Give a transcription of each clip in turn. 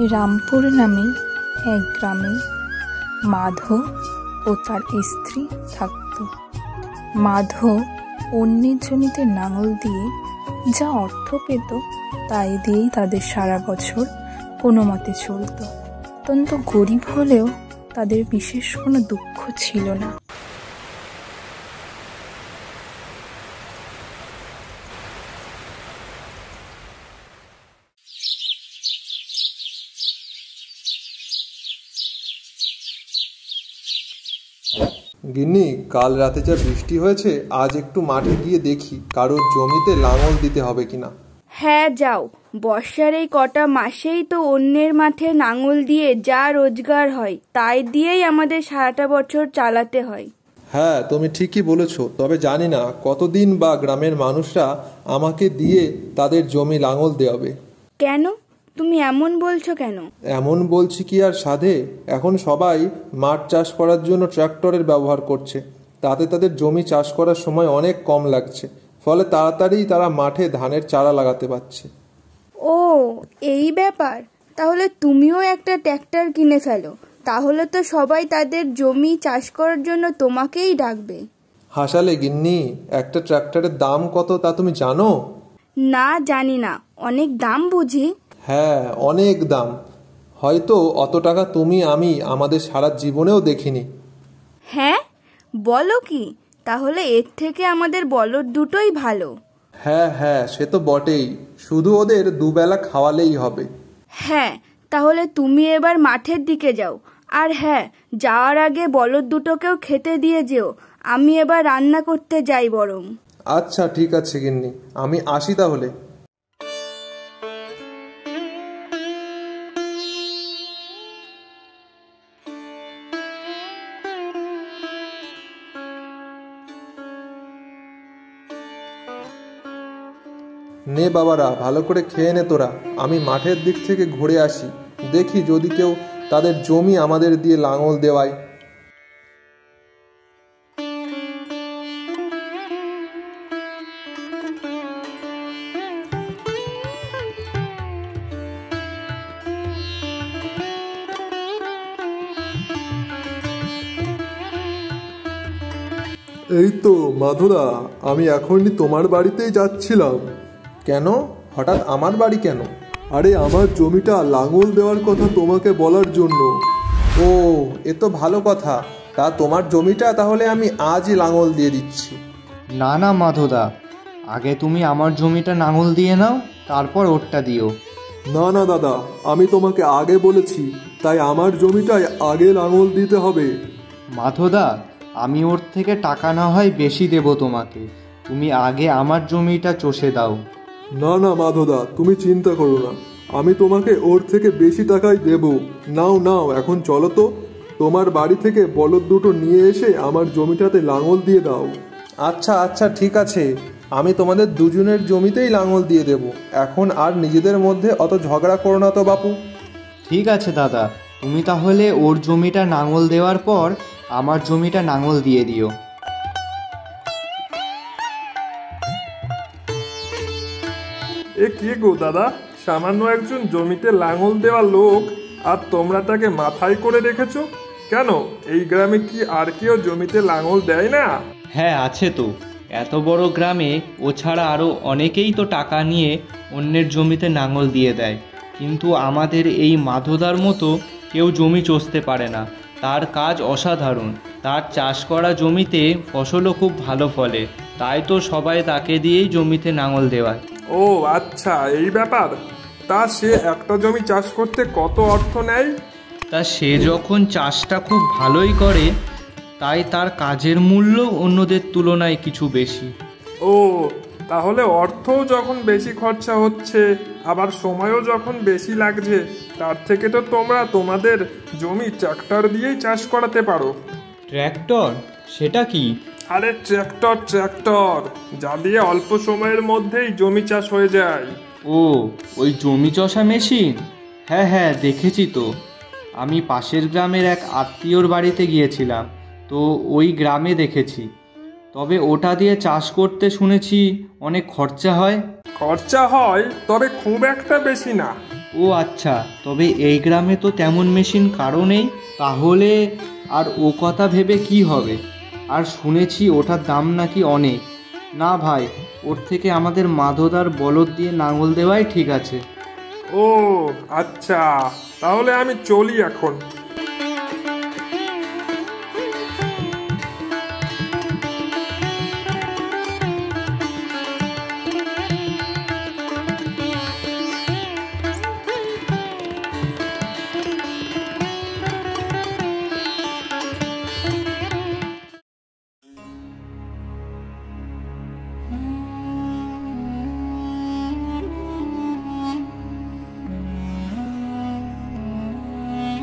রামপুর নামে এক গ্রামে মাধব ও তার স্ত্রী থাকত। মাধব অন্যের জমিতে লাঙল দিয়ে যা অর্থ পেত তাই দিয়েই তাদের সারা বছর কোনো মতে চলত। অত্যন্ত গরিব হলেও তাদের বিশেষ কোনো দুঃখ ছিল না। গিন্নি, কাল রাতে যা বৃষ্টি হয়েছে, আজ একটু মাঠে গিয়ে দেখি কারোর জমিতে লাঙল দিতে হবে কিনা। হ্যাঁ যাও, বর্ষার এই কটা মাসেই তো অন্যের মাঠে লাঙল দিয়ে যা রোজগার হয় তাই দিয়েই আমাদের সারাটা বছর চালাতে হয়। হ্যাঁ, তুমি ঠিকই বলেছ। তবে জানি না কতদিন বা গ্রামের মানুষরা আমাকে দিয়ে তাদের জমি লাঙল দেওয়াবে। কেন তুমি এমন বলছো কেন? এমন বলছি কি আর সাধে, এখন সবাই মাঠ চাষ করার জন্য ট্রাক্টরের ব্যবহার করছে। তাতে তাদের জমি চাষ করার সময় অনেক কম লাগছে, ফলে তাড়াতাড়ি তারা মাঠে ধানের চারা লাগাতে পারছে। ও এই ব্যাপার, তাহলে তুমিও একটা ট্র্যাক্টর কিনে ফেলো, তাহলে তো সবাই তাদের জমি চাষ করার জন্য তোমাকেই ডাকবে। হাসালে গিন্নি, একটা ট্রাক্টরের দাম কত তা তুমি জানো? না, জানি না। অনেক দাম বুঝি? হ্যাঁ, অনেক দাম। হয়তো অত টাকা তুমি আমি আমাদের সারা জীবনেও দেখিনি। হ্যাঁ, বলো কি? তাহলে এর থেকে আমাদের বলদ দুটোই ভালো। হ্যাঁ হ্যাঁ, সে তো বটেই, শুধু ওদের দুবেলা খাওয়ালেই হবে। হ্যাঁ, তাহলে তুমি এবার মাঠের দিকে যাও। আর হ্যাঁ, যাওয়ার আগে বলদ দুটোকেও খেতে দিয়ে যেও। আমি এবার রান্না করতে যাই বরং। আচ্ছা ঠিক আছে গিন্নি, আমি আসি তাহলে। নে বাবারা, ভালো করে খেয়ে নে তোরা। আমি মাঠের দিক থেকে ঘুরে আসি, দেখি যদি কেউ তাদের জমি আমাদের দিয়ে লাঙল দেওয়ায়। এই তো মাধুরা, আমি এখনই তোমার বাড়িতেই যাচ্ছিলাম। কেন, হঠাৎ আমার বাড়ি কেন? আরে, আমার জমিটা লাঙল দেওয়ার কথা তোমাকে বলার জন্য। ও, এ তো ভালো কথা। তা তোমার জমিটা তাহলে আমি আজই লাঙল দিয়ে দিচ্ছি। না না মাধবদা, আগে তুমি আমার জমিটা লাঙল দিয়ে নাও, তারপর ওরটা দিও। না না দাদা, আমি তোমাকে আগে বলেছি, তাই আমার জমিটাই আগে লাঙল দিতে হবে। মাধবদা, আমি ওর থেকে টাকা না হয় বেশি দেব তোমাকে, তুমি আগে আমার জমিটা চষে দাও। না না মাধবদা, তুমি চিন্তা করো না, আমি তোমাকে ওর থেকে বেশি টাকাই দেব। নাও নাও, এখন চলো তো, তোমার বাড়ি থেকে বলদ দুটো নিয়ে এসে আমার জমিটাতে লাঙল দিয়ে দাও। আচ্ছা আচ্ছা, ঠিক আছে, আমি তোমাদের দুজনের জমিতেই লাঙল দিয়ে দেব। এখন আর নিজেদের মধ্যে অত ঝগড়া করো না তো বাপু। ঠিক আছে দাদা, তুমি তাহলে ওর জমিটা লাঙল দেওয়ার পর আমার জমিটা লাঙল দিয়ে দিও। এ কি গো দাদা, সামান্য একজন জমিতে লাঙল দেওয়া লোক, আর তোমরা তাকে মাথায় করে রেখেছো কেন? এই গ্রামে কি আর কেউ জমিতে লাঙল দেয় না? হ্যাঁ আছে তো, এত বড় গ্রামে ও ছাড়া আরও অনেকেই তো টাকা নিয়ে অন্যের জমিতে লাঙল দিয়ে দেয়, কিন্তু আমাদের এই মাধবদার মতো কেউ জমি চষতে পারে না। তার কাজ অসাধারণ, তার চাষ করা জমিতে ফসলও খুব ভালো ফলে, তাই তো সবাই তাকে দিয়েই জমিতে লাঙল দেওয়ায়। ও আচ্ছা, এই ব্যাপার। তা সে একটা জমি চাষ করতে কত অর্থ নেয়? তা সে যখন চাষটা খুব ভালোই করে, তাই তার কাজের মূল্য অন্যদের তুলনায় কিছু বেশি। ও, তাহলে অর্থও যখন বেশি খরচা হচ্ছে, আবার সময়ও যখন বেশি লাগছে, তার থেকে তো তোমরা তোমাদের জমি ট্র্যাক্টর দিয়েই চাষ করাতে পারো। ট্র্যাক্টর? সেটা কি? আরে ট্র্যাক্টর, যা দিয়ে অল্প সময়ের মধ্যেই জমি চাষ হয়ে যায়। ও, ওই জমি চষা মেশিন? হ্যাঁ হ্যাঁ, দেখেছি তো। আমি পাশের গ্রামের এক আত্মীয়র বাড়িতে গিয়েছিলাম, তো ওই গ্রামে দেখেছি। তবে ওটা দিয়ে চাষ করতে শুনেছি অনেক খরচা হয়। খরচা হয়, তবে খুব একটা বেশি না। ও আচ্ছা, তবে এই গ্রামে তো তেমন মেশিন কারও নেই। তাহলে আর ও কথা ভেবে কি হবে? আর শুনেছি ওটার দাম নাকি অনেক। না ভাই, ওর থেকে আমাদের মাধবদার বলদ দিয়ে লাঙল দেওয়াই ঠিক আছে। ও আচ্ছা, তাহলে আমি চলি এখন।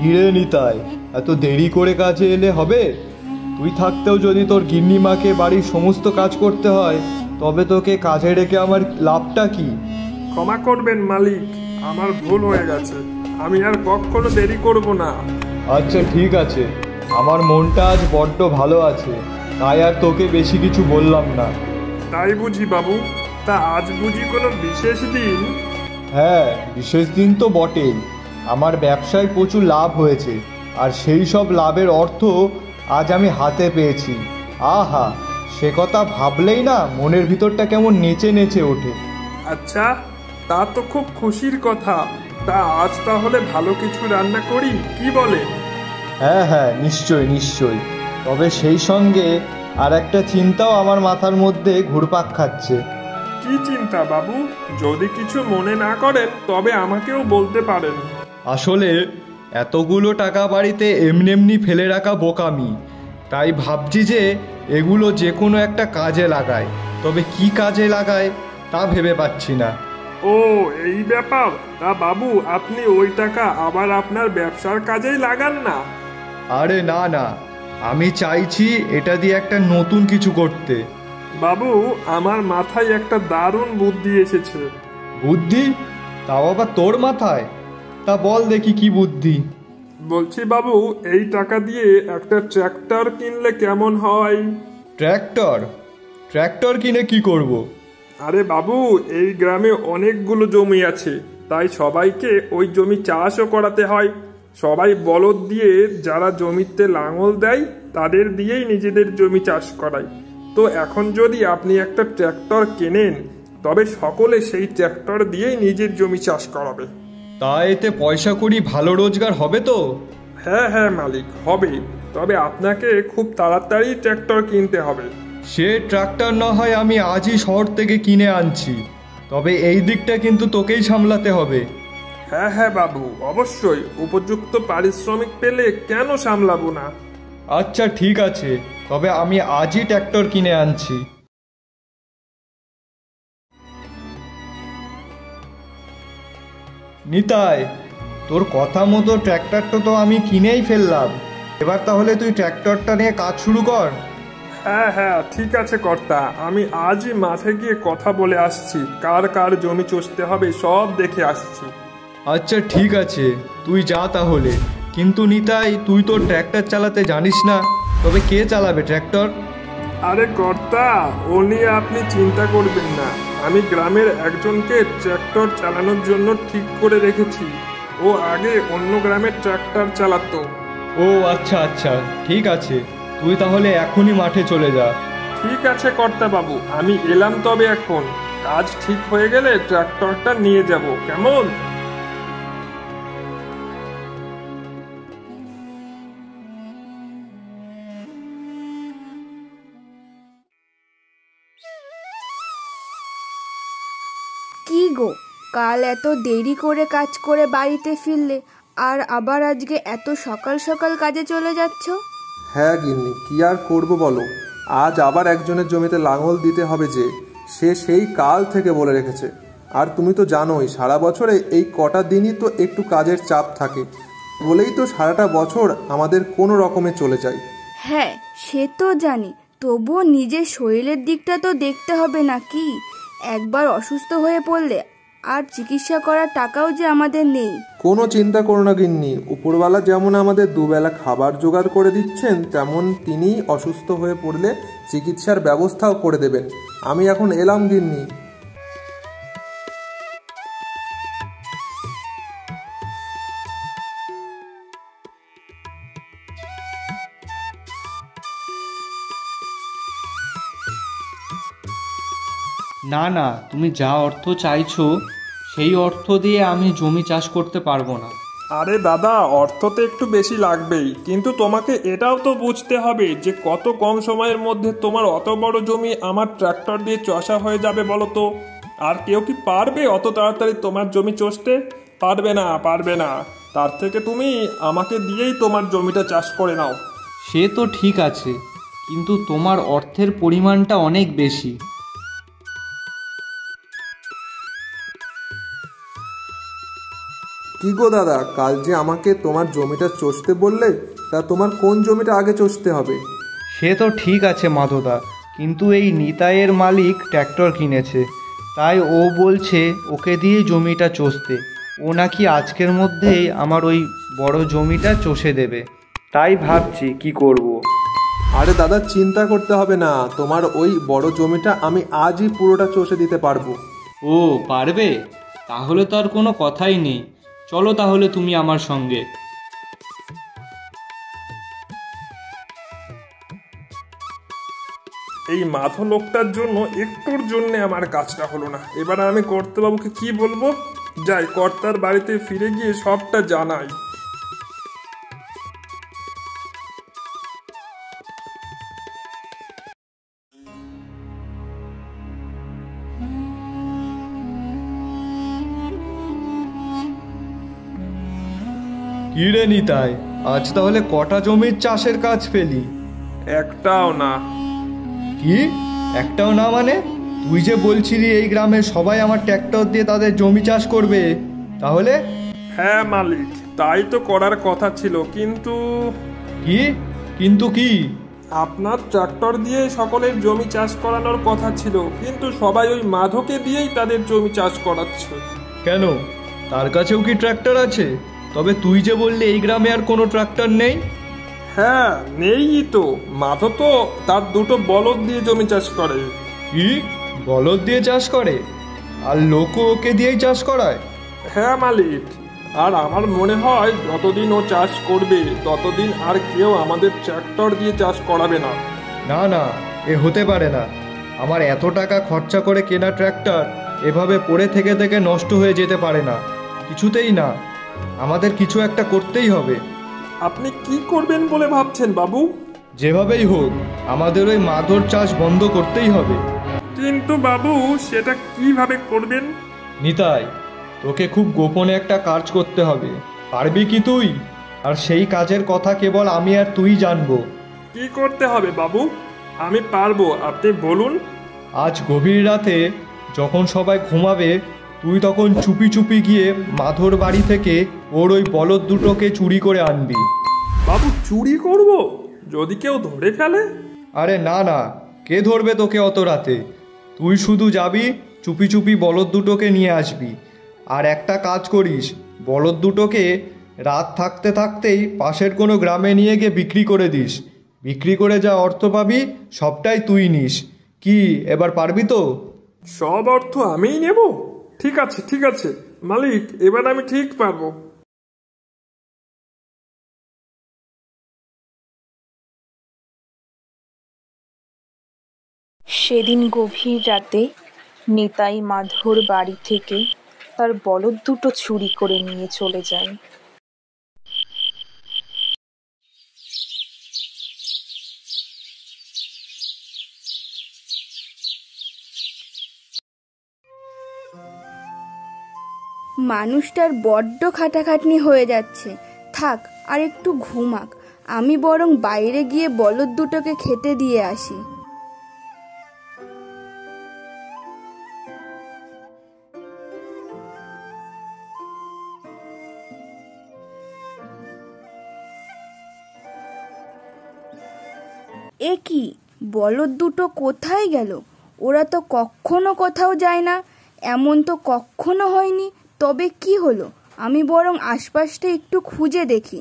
হিরে নিতাই, এত দেরি করে কাজে এলে হবে? তুই থাকতেও যদি তোর গিন্নিমাকে বাড়ির সমস্ত কাজ করতে হয়, তবে তোকে কাজে রেখে আমার লাভটা কি? ক্ষমা করবেন মালিক, আমার ভুল হয়ে গেছে। আমি আর কখনো দেরি করব না। আচ্ছা ঠিক আছে, আমার মনটা আজ বড্ড ভালো আছে, তাই আর তোকে বেশি কিছু বললাম না। তাই বুঝি বাবু? তা আজ বুঝি কোনো বিশেষ দিন? হ্যাঁ, বিশেষ দিন তো বটেই। আমার ব্যবসায় প্রচুর লাভ হয়েছে, আর সেই সব লাভের অর্থ আজ আমি হাতে পেয়েছি। আহা, সে কথা ভাবলেই না মনের ভিতরটা কেমন নেচে নেচে ওঠে। আচ্ছা, তা তো খুব খুশির কথা। তা আজ তাহলে ভালো কিছু রান্না করি, কি বলে? হ্যাঁ হ্যাঁ, নিশ্চয় নিশ্চয়। তবে সেই সঙ্গে আর একটা চিন্তাও আমার মাথার মধ্যে ঘুরপাক খাচ্ছে। কি চিন্তা বাবু? যদি কিছু মনে না করেন তবে আমাকেও বলতে পারেন। আসলে এতগুলো টাকা বাড়িতে এমনি এমনি ফেলে রাখা বোকামি, তাই ভাবছি যে এগুলো যে কোনো একটা কাজে লাগায়। তবে কি কাজে লাগায় তা ভেবে পাচ্ছি না। ও এই ব্যাপার। তা বাবু, আপনি ওই টাকা আবার আপনার ব্যবসার কাজেই লাগান না? আরে না না, আমি চাইছি এটা দিয়ে একটা নতুন কিছু করতে। বাবু, আমার মাথায় একটা দারুণ বুদ্ধি এসেছে। বুদ্ধি? তাও আবার তোর মাথায়? তা বল দেখি কি বুদ্ধি। বলছি বাবু, এই টাকা দিয়ে একটা ট্র্যাক্টর কিনলে কেমন হয়? ট্র্যাক্টর? ট্র্যাক্টর কিনে কি করব? আরে বাবু, এই গ্রামে অনেকগুলো জমি আছে, তাই সবাইকে ওই জমি চাষও করাতে হয়। সবাই বলদ দিয়ে, যারা জমিতে লাঙল দেয় তাদের দিয়েই নিজেদের জমি চাষ করায়। তো এখন যদি আপনি একটা ট্র্যাক্টর কেনেন, তবে সকলে সেই ট্র্যাক্টর দিয়েই নিজের জমি চাষ করাবে। তা এতে পয়সা করি ভালো রোজগার হবে তো? হ্যাঁ হ্যাঁ মালিক, হবে। তবে আপনাকে খুব তাড়াতাড়ি ট্র্যাক্টর কিনতে হবে। সে ট্রাক্টর না হয় আমি আজই শহর থেকে কিনে আনছি, তবে এই দিকটা কিন্তু তোকেই সামলাতে হবে। হ্যাঁ হ্যাঁ বাবু, অবশ্যই। উপযুক্ত পারিশ্রমিক পেলে কেন সামলাবো না? আচ্ছা ঠিক আছে, তবে আমি আজই ট্র্যাক্টর কিনে আনছি। নিতাই, তোর কথা মতো ট্র্যাক্টরটা তো আমি কিনেই ফেললাম। এবার তাহলে তুই ট্র্যাক্টরটা নিয়ে কাজ শুরু কর। হ্যাঁ হ্যাঁ, ঠিক আছে কর্তা। আমি আজই মাঠে গিয়ে কথা বলে আসছি, কার কার জমি চষতে হবে সব দেখে আসছি। আচ্ছা ঠিক আছে, তুই যা তাহলে। কিন্তু নিতাই, তুই তো ট্র্যাক্টর চালাতে জানিস না, তবে কে চালাবে ট্র্যাক্টর? আরে কর্তা, ও নিয়ে আপনি চিন্তা করবেন না। আমি গ্রামের একজনকে ট্র্যাক্টর চালানোর জন্য ঠিক করে রেখেছি। ও আগে অন্য গ্রামের ট্র্যাক্টর চালাতো। ও আচ্ছা আচ্ছা, ঠিক আছে। তুই তাহলে এখনই মাঠে চলে যা। ঠিক আছে কর্তা বাবু, আমি এলাম তবে এখন। কাজ ঠিক হয়ে গেলে ট্র্যাক্টরটা নিয়ে যাব, কেমন? কি গো, কাল এত দেরি করে কাজ করে বাড়িতে ফিরলে, আর আবার আজকে এত সকাল সকাল কাজে চলে যাচ্ছ? হ্যাঁ গিন্নি, কি আর করবো বলো। আজ আবার একজনের জমিতে লাঙল দিতে হবে, যে সে সেই কাল থেকে বলে রেখেছে। আর তুমি তো জানোই, সারা বছরে এই কটা দিনই তো একটু কাজের চাপ থাকে, বলেই তো সারাটা বছর আমাদের কোনো রকমে চলে যায়। হ্যাঁ, সে তো জানি, তবুও নিজের শরীরের দিকটা তো দেখতে হবে নাকি? একবার অসুস্থ হয়ে পড়লে আর চিকিৎসা করার টাকাও যে আমাদের নেই। কোনো চিন্তা করো না গিন্নি, উপরওয়ালা যেমন আমাদের দুবেলা খাবার জোগাড় করে দিচ্ছেন, তেমন তিনি অসুস্থ হয়ে পড়লে চিকিৎসার ব্যবস্থাও করে দেবেন। আমি এখন এলাম গিন্নি। না না, তুমি যা অর্থ চাইছো সেই অর্থ দিয়ে আমি জমি চাষ করতে পারবো না। আরে দাদা, অর্থ তো একটু বেশি লাগবেই, কিন্তু তোমাকে এটাও তো বুঝতে হবে যে কত কম সময়ের মধ্যে তোমার অত বড় জমি আমার ট্রাক্টর দিয়ে চষা হয়ে যাবে বলো তো। আর কেউ কি পারবে অত তাড়াতাড়ি তোমার জমি চষতে? পারবে না, পারবে না। তার থেকে তুমি আমাকে দিয়েই তোমার জমিটা চাষ করে নাও। সে তো ঠিক আছে, কিন্তু তোমার অর্থের পরিমাণটা অনেক বেশি। কি গো দাদা, কাল যে আমাকে তোমার জমিটা চষতে বললে, তা তোমার কোন জমিটা আগে চষতে হবে? সে তো ঠিক আছে মাধবদা, কিন্তু এই নিতাইয়ের মালিক ট্র্যাক্টর কিনেছে, তাই ও বলছে ওকে দিয়ে জমিটা চষতে। ও নাকি আজকের মধ্যেই আমার ওই বড় জমিটা চষে দেবে, তাই ভাবছি কি করব। আরে দাদা, চিন্তা করতে হবে না, তোমার ওই বড় জমিটা আমি আজই পুরোটা চষে দিতে পারবো। ও পারবে? তাহলে তো আর কোনো কথাই নেই। চলো তাহলে তুমি আমার সঙ্গে। এই মাথো লোকটার জন্য একটুর জন্য আমার কাজটা হলো না। এবার আমি কর্তাবাবুকে কি বলবো? যাই, কর্তার বাড়িতে ফিরে গিয়ে সবটা জানাই। কি রে নিতাই, আজ তাহলে কটা জমির চাষের কাজ পেলি? একটাও না। কি একটাও না মানে? তুই যে বলছিলি এই গ্রামের সবাই আমার ট্র্যাক্টর দিয়ে তাদের জমি চাষ করবে, তাহলে? হ্যাঁ মালিক, তাই তো করার কথা ছিল, কিন্তু কি কিন্তু কি? আপনার ট্রাক্টর দিয়ে সকলের জমি চাষ করানোর কথা ছিল, কিন্তু সবাই ওই মাধোকে দিয়েই তাদের জমি চাষ করাচ্ছে। কেন, তার কাছেও কি ট্র্যাক্টর আছে? তবে তুই যে বললি এই গ্রামে আর কোনো ট্র্যাক্টর নেই। হ্যাঁ, নেই তো। মাধো তো তার দুটো বলদ দিয়ে জমি চাষ করে। কি বলদ দিয়ে চাষ করে? আর লোকও ওকে দিয়েই চাষ করায়? হ্যাঁ মালিক, আর আমার মনে হয় যতদিন ও চাষ করবে ততদিন আর কেউ আমাদের ট্র্যাক্টর দিয়ে চাষ করাবে না। না না, এ হতে পারে না। আমার এত টাকা খরচা করে কেনা ট্র্যাক্টর এভাবে পড়ে থেকে থেকে নষ্ট হয়ে যেতে পারে না, কিছুতেই না। আমাদের কিছু একটা করতেই হবে। আপনি কি করবেন বলে ভাবছেন বাবু? যেভাবেই হোক আমাদের ওই মাধোর চাষ বন্ধ করতেই হবে। কিন্তু বাবু, সেটা কিভাবে করবেন? নিতাই, তোকে খুব গোপনে একটা কাজ করতে হবে, পারবি কি তুই? আর সেই কাজের কথা কেবল আমি আর তুই জানবো। কি করতে হবে বাবু? আমি পারবো, আপনি বলুন। আজ গভীর রাতে যখন সবাই ঘুমাবে, তুই তখন চুপি চুপি গিয়ে মাধোর বাড়ি থেকে ওর ওই বলদ দুটোকে চুরি করে আনবি। বাবু, চুরি করব? যদি কেউ ধরে ফেলে? আরে না না, কে ধরবে তোকে অত রাতে? তুই শুধু যাবি, চুপি চুপি বলদ দুটোকে নিয়ে আসবি। আর একটা কাজ করিস, বলদ দুটোকে রাত থাকতে থাকতেই পাশের কোনো গ্রামে নিয়ে গিয়ে বিক্রি করে দিস। বিক্রি করে যা অর্থ পাবি সবটাই তুই নিস। কি এবার পারবি তো? সব অর্থ আমিই নেব? ঠিক আছে, ঠিক আছে মালিক, এবার আমি ঠিক পারবো। সেদিন গভীর রাতে নিতাই মাধোর বাড়ি থেকে তার বলদ দুটো চুরি করে নিয়ে চলে যায়। মানুষটার বড্ড খাটাখাটনি হয়ে যাচ্ছে, থাক আর একটু ঘুমাক। আমি বরং বাইরে গিয়ে বলদ দুটোকে খেতে দিয়ে আসি। এ কি, বলদ দুটো কোথায় গেল? ওরা তো কখনো কোথাও যায় না, এমন তো কখনো হয়নি। তবে কি হলো? আমি বরং আশপাশটা একটু খুঁজে দেখি।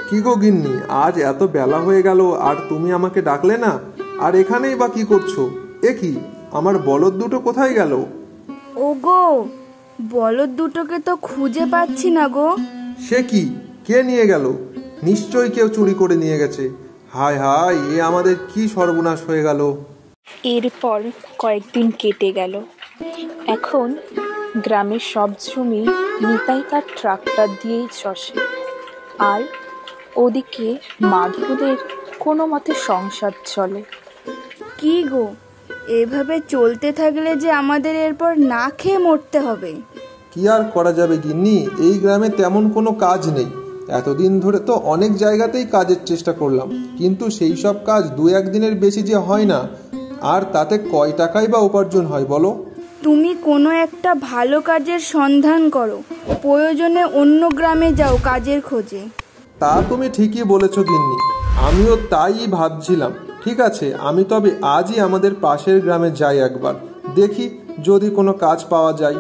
কি গো গিন্নি, আজ এত বেলা হয়ে গেল আর তুমি আমাকে ডাকলে না? আর এখানেই বা কি করছো? এ কি, আমার বলদ দুটো কোথায় গেল? ওগো, বলদ দুটোকে তো খুঁজে পাচ্ছি না গো। সে কি, কে নিয়ে গেল? নিশ্চয়ই কেউ চুরি করে নিয়ে গেছে। হায় হায়, এ আমাদের কি সর্বনাশ হয়ে গেল। এরপর কয়েকদিন কেটে গেল। এখন গ্রামের সব জমি নিতাই তার ট্রাক্টর দিয়েই চষে, আর ওদিকে মাধবের কোনো মতে সংসার চলে। কি গো, এভাবে চলতে থাকলে যে আমাদের এরপর না খেয়ে মরতে হবে। কি আর করা যাবে গিন্নি, এই গ্রামে তেমন কোনো কাজ নেই। এতদিন ধরে তো অনেক জায়গাতেই কাজের চেষ্টা করলাম, কিন্তু সেই সব কাজ 2-1 দিনের বেশি যে হয় না, আর তাতে কয় টাকাই বা উপার্জন হয় বলো? তুমি কোনো একটা ভালো কাজের সন্ধান করো, প্রয়োজনে অন্য গ্রামে যাও কাজের খোঁজে। তা তুমি ঠিকই বলেছ গিন্নি, আমিও তাই ভাবছিলাম। ঠিক আছে, আমি তবে আজই আমাদের পাশের গ্রামে যাই একবার, দেখি যদি কোনো কাজ পাওয়া যায়।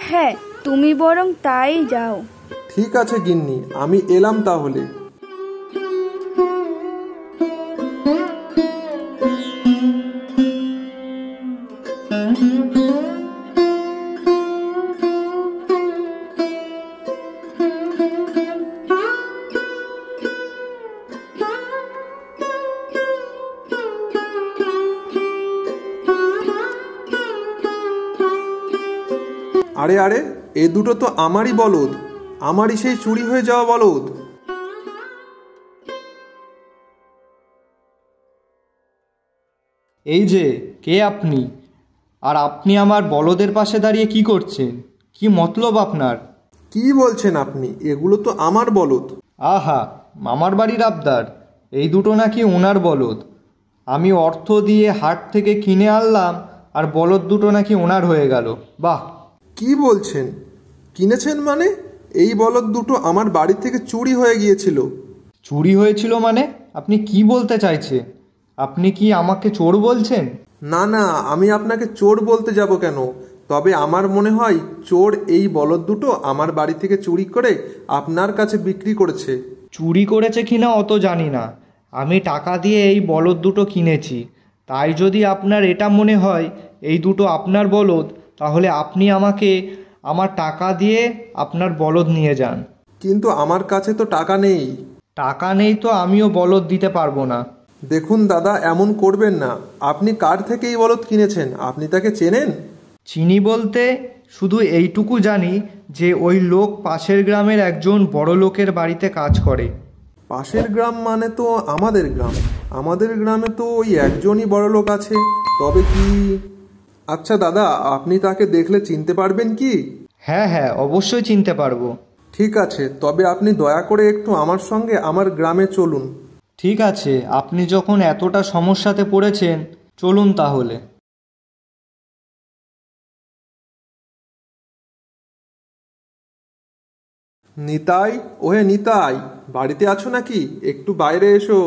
হ্যাঁ, তুমি বরং তাই যাও। ঠিক আছে গিন্নি, আমি এলাম তাহলে। আরে আরে, এ দুটো তো আমারই বলদ, আমারই সেই চুরি হয়ে যাওয়া বলদ। এই যে, কে আপনি? আর আপনি আমার বলদের পাশে দাঁড়িয়ে কি করছেন? কি মতলব আপনার? কি বলছেন আপনি? এগুলো তো আমার বলদ। আহা, আমার বাড়ির আবদার? এই দুটো নাকি ওনার বলদ। আমি অর্থ দিয়ে হাট থেকে কিনে আনলাম, আর বলদ দুটো নাকি ওনার হয়ে গেল। বাহ! কি বলছেন? কিনেছেন মানে? এই বলদ দুটো আমার বাড়ি থেকে চুরি হয়ে গিয়েছিল। চুরি হয়েছিল মানে? আপনি কি বলতে চাইছেন? আপনি কি আমাকে চোর বলছেন? না না, আমি আপনাকে চোর বলতে যাব কেন? তবে আমার মনে হয় চোর এই বলদ দুটো আমার বাড়ি থেকে চুরি করে আপনার কাছে বিক্রি করেছে। চুরি করেছে কিনা অত জানি না, আমি টাকা দিয়ে এই বলদ দুটো কিনেছি। তাই যদি আপনার এটা মনে হয় এই দুটো আপনার বলদ, তাহলে আপনি আমাকে আমার টাকা দিয়ে আপনার বলদ নিয়ে যান। কিন্তু আমার কাছে তো টাকা নেই। টাকা নেই তো আমিও বলদ দিতে পারবো না। দেখুন দাদা, এমন করবেন না। আপনি কার থেকে এই বলদ কিনেছেন? আপনি তাকে চেনেন? চিনি বলতে শুধু এইটুকু জানি যে ওই লোক পাশের গ্রামের একজন বড় লোকের বাড়িতে কাজ করে। পাশের গ্রাম মানে তো আমাদের গ্রাম। আমাদের গ্রামে তো ওই একজনই বড় লোক আছে। তবে কি? আচ্ছা দাদা, আপনি তাকে দেখলে চিনতে পারবেন কি? হ্যাঁ হ্যাঁ, অবশ্যই চিনতে পারবো। ঠিক আছে, তবে আপনি দয়া করে একটু আমার সঙ্গে আমার গ্রামে চলুন। ঠিক আছে, আপনি যখন এতটা সমস্যাতে পড়েছেন, চলুন তাহলে। নিতাই, ওহে নিতাই, বাড়িতে আছো নাকি? একটু বাইরে এসো।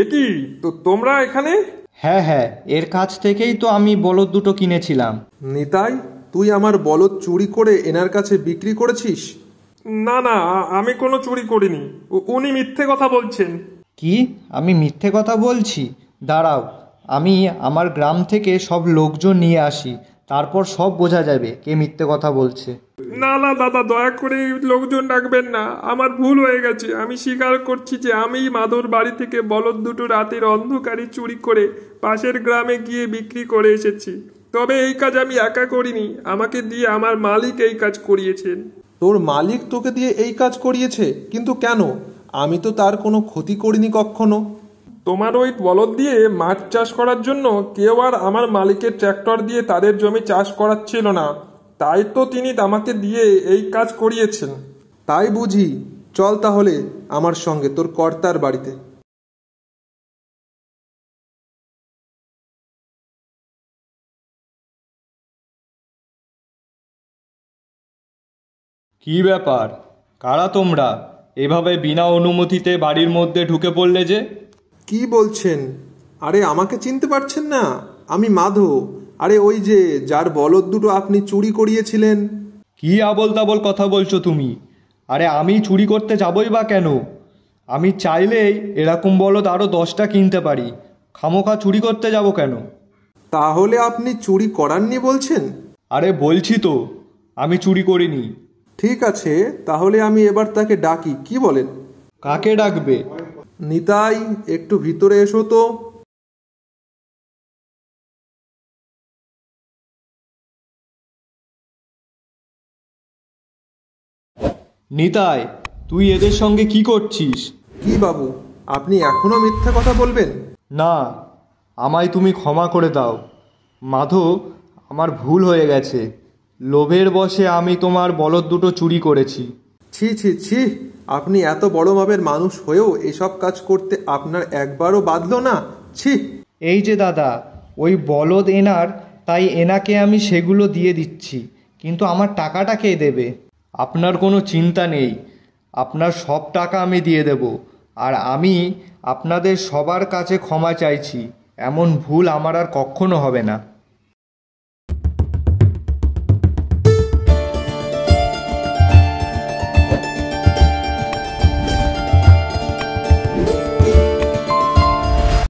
এটি তো তোমরা এখানে? হ্যাঁ হ্যাঁ, এর কাছ থেকেই তো আমি বলদ দুটো কিনেছিলাম। নিতাই, তুই আমার বলদ চুরি করে এনার কাছে বিক্রি করেছিস? না না, আমি কোনো চুরি করিনি। উনি মিথ্যে কথা বলছেন। কি? আমি মিথ্যে কথা বলছি? দাঁড়াও, আমি আমার গ্রাম থেকে সব লোকজন নিয়ে আসি, তারপর সব বোঝা যাবে কে মিথ্যে কথা বলছে। না না দাদা, দয়া করে লোকজন ডাকবেন না। আমার ভুল হয়ে গেছে। আমি স্বীকার করছি যে আমি মাধুর বাড়ি থেকে বলদ দুটো রাতের অন্ধকারে চুরি করে পাশের গ্রামে গিয়ে বিক্রি করে এসেছি। তবে এই কাজ আমি একা করিনি, আমাকে দিয়ে আমার মালিক এই কাজ করিয়েছেন। তোর মালিক তোকে দিয়ে এই কাজ করিয়েছে? কিন্তু কেন? আমি তো তার কোনো ক্ষতি করিনি কখনো। তোমার ওই বলদ দিয়ে মাছ চাষ করার জন্য কেউ আর আমার মালিকের ট্র্যাক্টর দিয়ে তাদের জমি চাষ করাচ্ছিল না, তাই তো তিনি আমাকে দিয়ে এই কাজ করিয়েছেন। তাই বুঝি? চল তাহলে আমার সঙ্গে তোর কর্তার বাড়িতে। কি ব্যাপার? কারা তোমরা? এভাবে বিনা অনুমতিতে বাড়ির মধ্যে ঢুকে পড়লে যে? কি বলছেন? আরে আমাকে চিনতে পারছেন না? আমি মাধো। আরে ওই যে যার বলদ দুটো আপনি চুরি করিয়েছিলেন। কি আবল তাবল কথা বলছো তুমি? আরে আমি চুরি করতে যাবই বা কেন? আমি চাইলেই এরকম বলদ আরও 10টা কিনতে পারি। খামোখা চুরি করতে যাব কেন? তাহলে আপনি চুরি করাননি বলছেন? আরে বলছি তো আমি চুরি করিনি। ঠিক আছে, তাহলে আমি এবার তাকে ডাকি, কি বলেন? কাকে ডাকবে? নিতাই, একটু ভিতরে এসো তো। নিতাই, তুই এদের সঙ্গে কি করছিস? কি বাবু, আপনি এখনো মিথ্যা কথা বলবেন? না, আমায় তুমি ক্ষমা করে দাও। মাধো, আমার ভুল হয়ে গেছে। লোভের বশে আমি তোমার বলদ দুটো চুরি করেছি। ছি ছি ছি, আপনি এত বড় মাপের মানুষ হয়েও এসব কাজ করতে আপনার একবারও বাধলো না? ছি! এই যে দাদা, ওই বলদ এনার, তাই এনাকে আমি সেগুলো দিয়ে দিচ্ছি, কিন্তু আমার টাকাটা কে দেবে? আপনার কোনো চিন্তা নেই, আপনার সব টাকা আমি দিয়ে দেব। আর আমি আপনাদের সবার কাছে ক্ষমা চাইছি, এমন ভুল আমার আর কখনো হবে না।